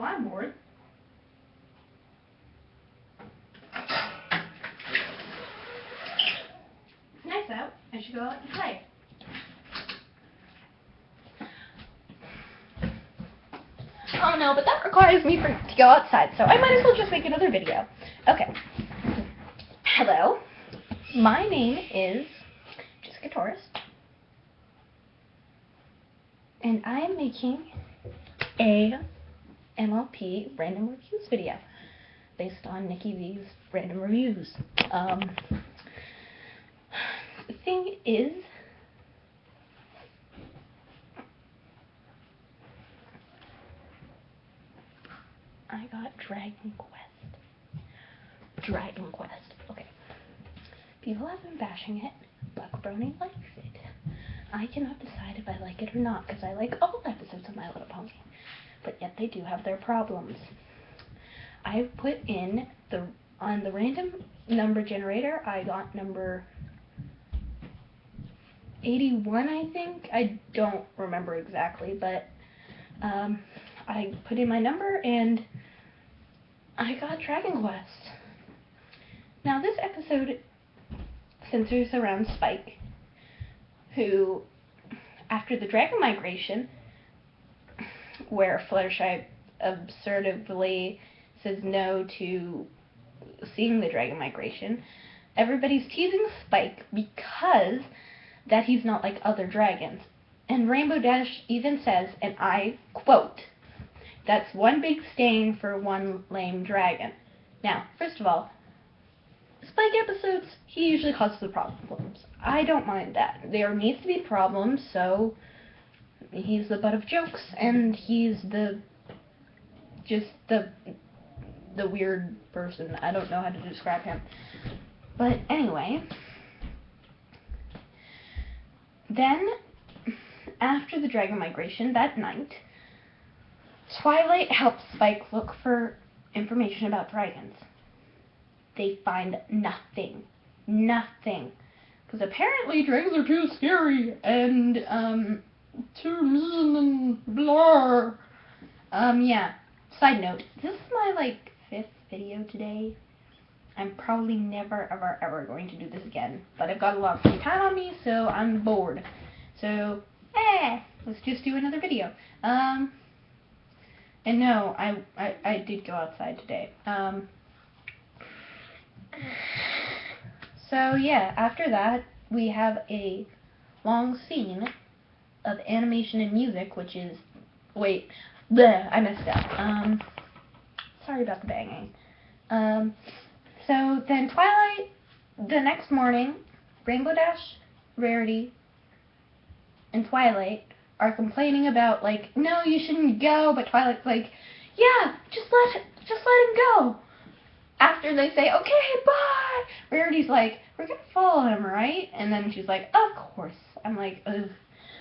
I'm bored. It's nice out. I should go out and play. Oh no, but that requires me to go outside, so I might as well just make another video. Okay. Hello. My name is Jessica Torres. And I'm making a MLP random reviews video based on Nikki V's random reviews. The thing is, I got Dragon Quest. Okay. People have been bashing it. Buck Brony likes it. I cannot decide if I like it or not, because I like all episodes of My Little Pony. But yet they do have their problems. I put in on the random number generator, I got number 81, I think. I don't remember exactly, but I put in my number and I got Dragon Quest. Now this episode centers around Spike, who, after the dragon migration, where Fluttershy absurdly says no to seeing the dragon migration, everybody's teasing Spike because that he's not like other dragons. And Rainbow Dash even says, and I quote, "That's one big stain for one lame dragon." Now, first of all, Spike episodes, he usually causes the problems. I don't mind that. There needs to be problems, so he's the butt of jokes, and he's just the weird person. I don't know how to describe him. But anyway, then, after the dragon migration that night, Twilight helps Spike look for information about dragons. They find nothing. Nothing. Because apparently dragons are too scary and too blah. Yeah. Side note, this is my 5th video today. I'm probably never ever going to do this again. But I've got a lot of free time on me, so I'm bored. So, let's just do another video. And no, I did go outside today. So yeah, after that, we have a long scene of animation and music, which is, wait, bleh, I messed up. Sorry about the banging. So then Twilight, the next morning, Rainbow Dash, Rarity, and Twilight are complaining about, no, you shouldn't go, but Twilight's like, yeah, just let him go. After they say, okay, bye, Rarity's like, we're gonna follow him, right? And then she's like, of course. I'm like, ugh.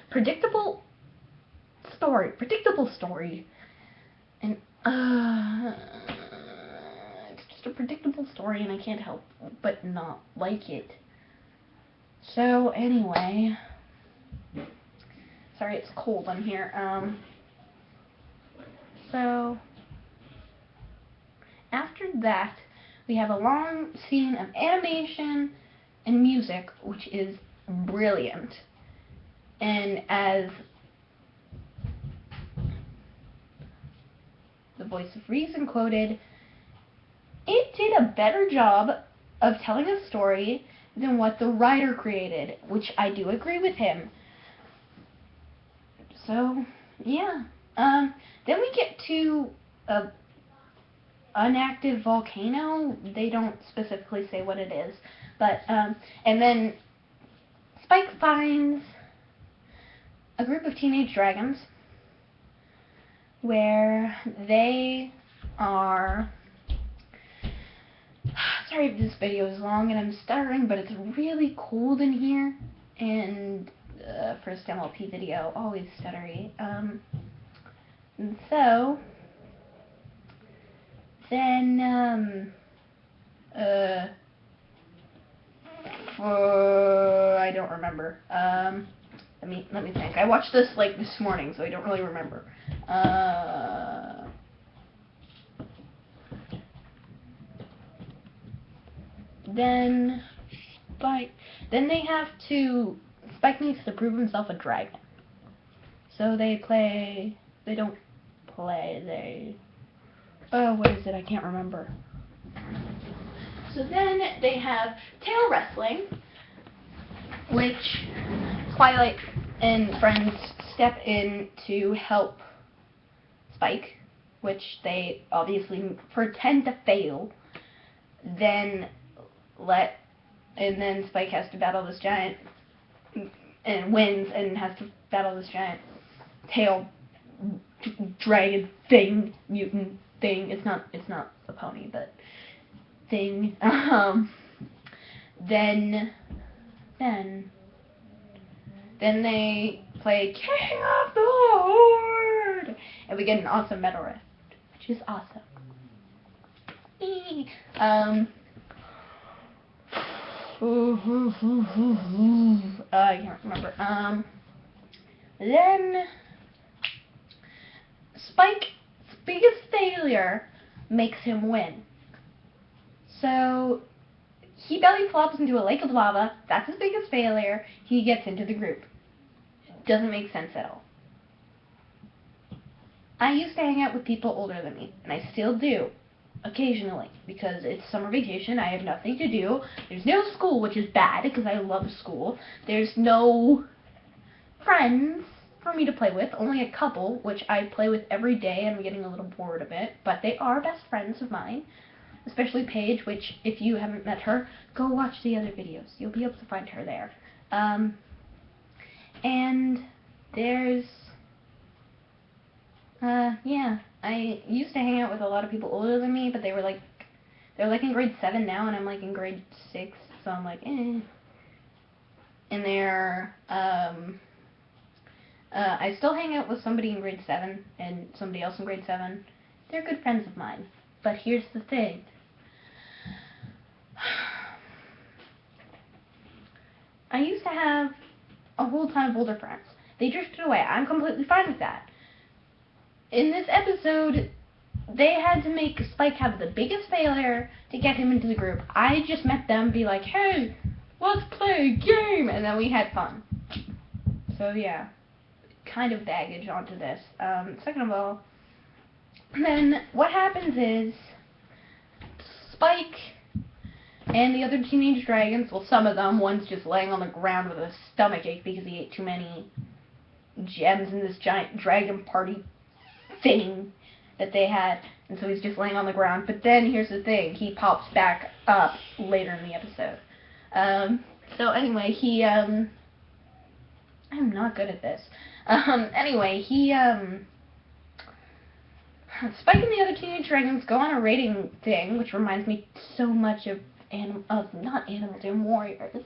Predictable story. And, it's just a predictable story, and I can't help but not like it. So, anyway, sorry, it's cold in here. So, after that, we have a long scene of animation and music, which is brilliant. And as the voice of reason quoted, it did a better job of telling a story than what the writer created, which I do agree with him. So, yeah. Then we get to a unactive volcano. They don't specifically say what it is, but and then Spike finds a group of teenage dragons where they are, sorry if this video is long and I'm stuttering, but it's really cold in here, and first MLP video, always stuttery. And so then I don't remember. Let me think. I watched this this morning, so I don't really remember. then they have to, Spike needs to prove himself a dragon. So they don't play, what is it? I can't remember. So then they have tail wrestling, which Twilight and friends step in to help Spike, which they obviously pretend to fail, then Spike has to battle this giant, and wins, and has to battle this giant tail dragon thing, mutant thing. It's not a pony, but thing. Then they play King of the Horde, and we get an awesome metal riff, which is awesome. I can't remember. Then Spike's biggest failure makes him win. So he belly flops into a lake of lava. That's his biggest failure. He gets into the group. Doesn't make sense at all. I used to hang out with people older than me, and I still do, occasionally, because it's summer vacation. I have nothing to do. There's no school, which is bad, because I love school. There's no friends for me to play with, only a couple, which I play with every day. I'm getting a little bored of it, but they are best friends of mine, especially Paige, which, if you haven't met her, go watch the other videos. You'll be able to find her there. And there's, yeah, I used to hang out with a lot of people older than me, but they're like in grade 7 now, and I'm like in grade 6, so I'm like, eh. And I still hang out with somebody in grade 7 and somebody else in grade 7. They're good friends of mine. But here's the thing. I used to have a whole ton of older friends. They drifted away. I'm completely fine with that. In this episode, they had to make Spike have the biggest failure to get him into the group. I just met them, be like, hey, let's play a game, and then we had fun. So yeah, kind of baggage onto this. Second of all, then what happens is Spike and the other teenage dragons, well, some of them, one's just laying on the ground with a stomach ache because he ate too many gems in this giant dragon party thing that they had, and so he's just laying on the ground. But then here's the thing, he pops back up later in the episode. So anyway, I'm not good at this. Anyway, Spike and the other teenage dragons go on a raiding thing, which reminds me so much of not Animal Jam, Warriors.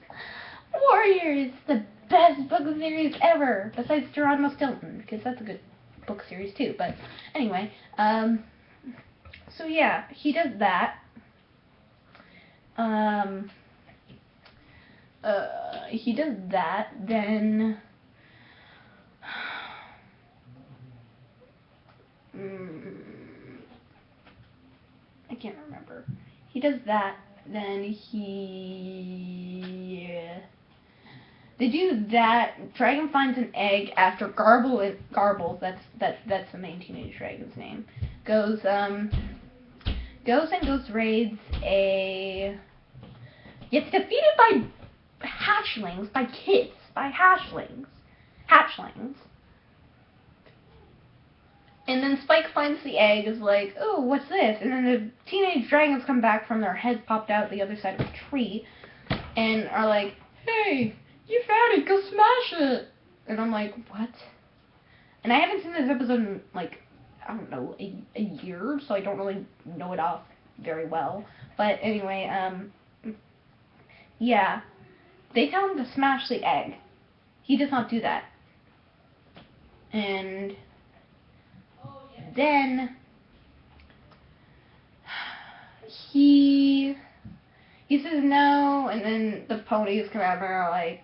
Warriors, the best book series ever, besides Geronimo Stilton, because that's a good book series too. But anyway, so yeah, he does that. He does that, then I can't remember. He does that, then they do that. Dragon finds an egg after Garble, that's the main teenage dragon's name, goes raids gets defeated by hatchlings, by kids, by hatchlings. And then Spike finds the egg, is like, oh, what's this? And then the teenage dragons come back from their heads popped out the other side of a tree, and are like, hey, you found it, go smash it! And I'm like, what? And I haven't seen this episode in, like, I don't know, a year, so I don't really know it off very well. But anyway, yeah. They tell him to smash the egg. He does not do that. And then he says no, and then the ponies come out and are like,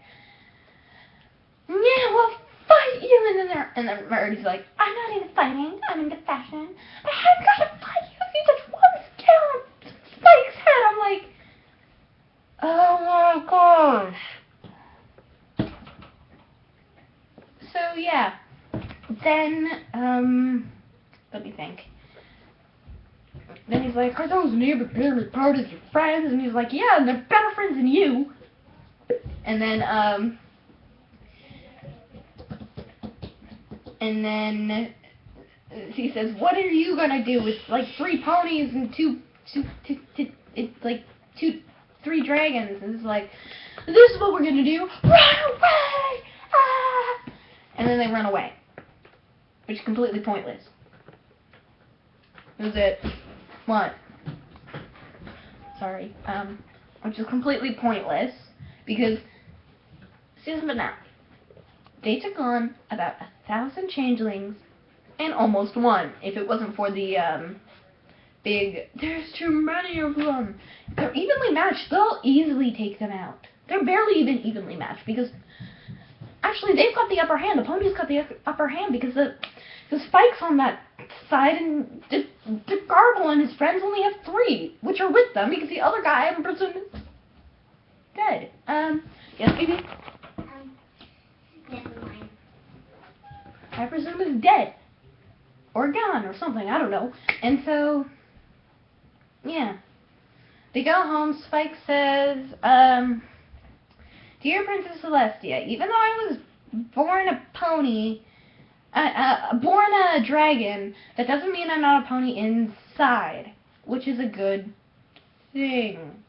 yeah, we'll fight you, and then Meredith's like, I'm not into fighting, I'm into fashion. I'm gonna fight you if you just one scale on Spike's head. I'm like, then, let me think. Then he's like, are those neighbor family parties your friends? And he's like, yeah, and they're better friends than you. And then he says, what are you gonna do with like 3 ponies and 3 dragons? And it's like, this is what we're gonna do. Run away! Ah! And then they run away, which is completely pointless. That was it. What? Sorry. Which is completely pointless because season finale. They took on about 1,000 changelings and almost won. If it wasn't for the big, there's too many of them. If they're evenly matched, they'll easily take them out. They're barely even evenly matched because actually they've got the upper hand. The pony's got the upper hand because the Spike's on that side and the Gargle and his friends only have 3, which are with them because the other guy, I presume, is dead. Yes, baby? Never mind. I presume is dead. Or gone or something, I don't know. And so, yeah. They go home, Spike says, Dear Princess Celestia, even though I was born a pony, born a dragon, that doesn't mean I'm not a pony inside, which is a good thing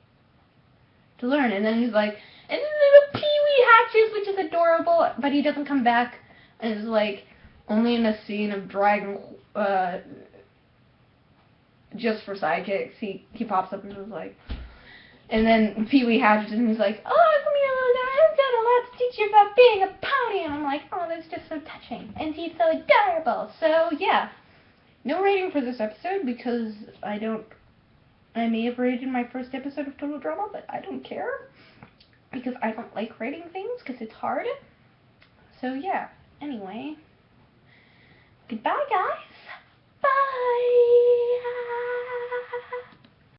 to learn. And then he's like, and then little Pee-wee hatches, which is adorable, but he doesn't come back, and is like, only in a scene of dragon, just for sidekicks, he pops up and is like, and then Pee-wee hatches and he's like, oh, come here, little guy, I've got a lot to teach you about being a pony. And I'm like, oh, that's just so touching. And he's so adorable. So, yeah. No rating for this episode because I may have rated my first episode of Total Drama, but I don't care. Because I don't like rating things because it's hard. So, yeah. Anyway. Goodbye, guys. Bye.